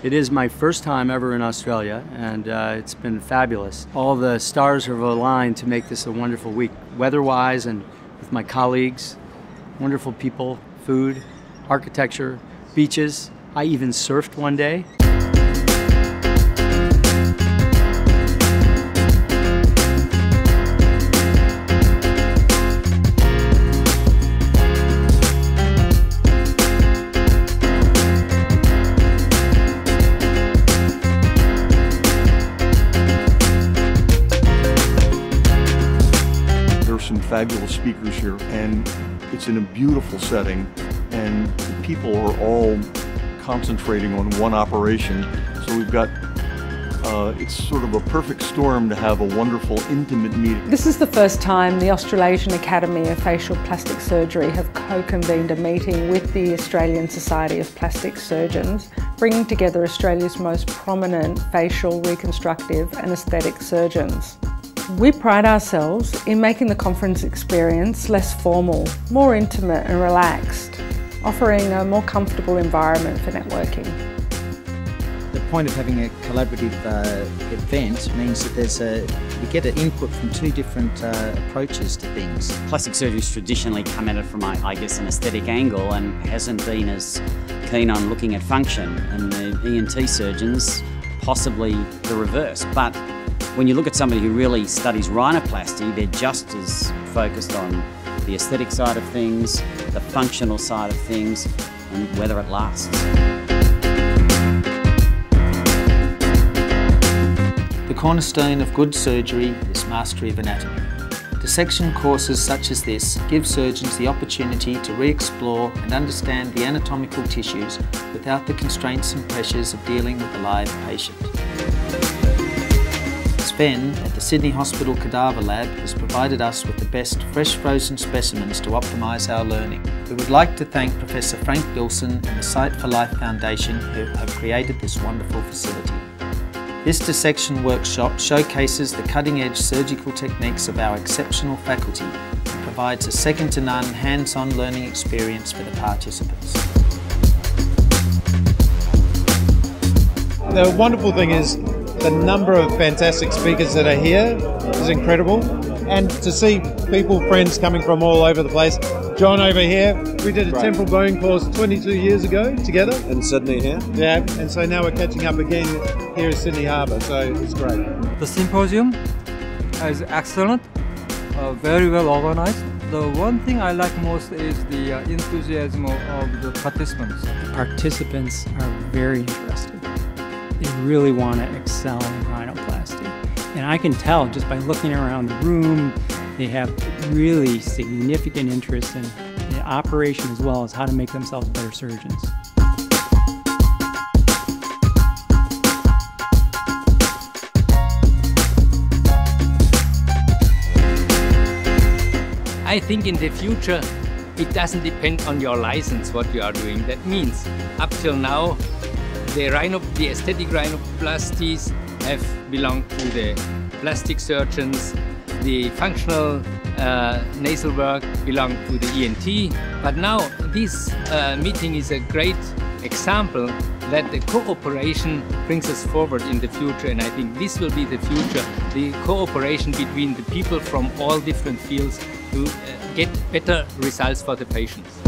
It is my first time ever in Australia, and it's been fabulous. All the stars have aligned to make this a wonderful week, weather-wise and with my colleagues. Wonderful people, food, architecture, beaches. I even surfed one day. Some fabulous speakers here, and it's in a beautiful setting, and the people are all concentrating on one operation. So we've got it's sort of a perfect storm to have a wonderful, intimate meeting. This is the first time the Australasian Academy of Facial Plastic Surgery have co-convened a meeting with the Australian Society of Plastic Surgeons, bringing together Australia's most prominent facial, reconstructive and aesthetic surgeons. We pride ourselves in making the conference experience less formal, more intimate and relaxed, offering a more comfortable environment for networking. The point of having a collaborative event means that you get an input from two different approaches to things. Plastic surgery's traditionally come at it from, I guess, an aesthetic angle and hasn't been as keen on looking at function, and the ENT surgeons possibly the reverse. But when you look at somebody who really studies rhinoplasty, they're just as focused on the aesthetic side of things, the functional side of things, and whether it lasts. The cornerstone of good surgery is mastery of anatomy. Dissection courses such as this give surgeons the opportunity to re-explore and understand the anatomical tissues without the constraints and pressures of dealing with a live patient. Sven at the Sydney Hospital Cadaver Lab has provided us with the best fresh frozen specimens to optimise our learning. We would like to thank Professor Frank Bilson and the Sight for Life Foundation who have created this wonderful facility. This dissection workshop showcases the cutting-edge surgical techniques of our exceptional faculty and provides a second-to-none hands-on learning experience for the participants. The wonderful thing is the number of fantastic speakers that are here is incredible, and to see people, friends coming from all over the place. John over here, we did a temporal bone course 22 years ago together. In Sydney here? Yeah, and so now we're catching up again here at Sydney Harbour, so it's great. The symposium is excellent, very well organized. The one thing I like most is the enthusiasm of the participants. The participants are very interested. They really want to excel in rhinoplasty. And I can tell just by looking around the room, they have really significant interest in the operation as well as how to make themselves better surgeons. I think in the future it doesn't depend on your license what you are doing. That means up till now the aesthetic rhinoplasties have belonged to the plastic surgeons, the functional nasal work belonged to the ENT, but now this meeting is a great example that the cooperation brings us forward in the future, and I think this will be the future, the cooperation between the people from all different fields to get better results for the patients.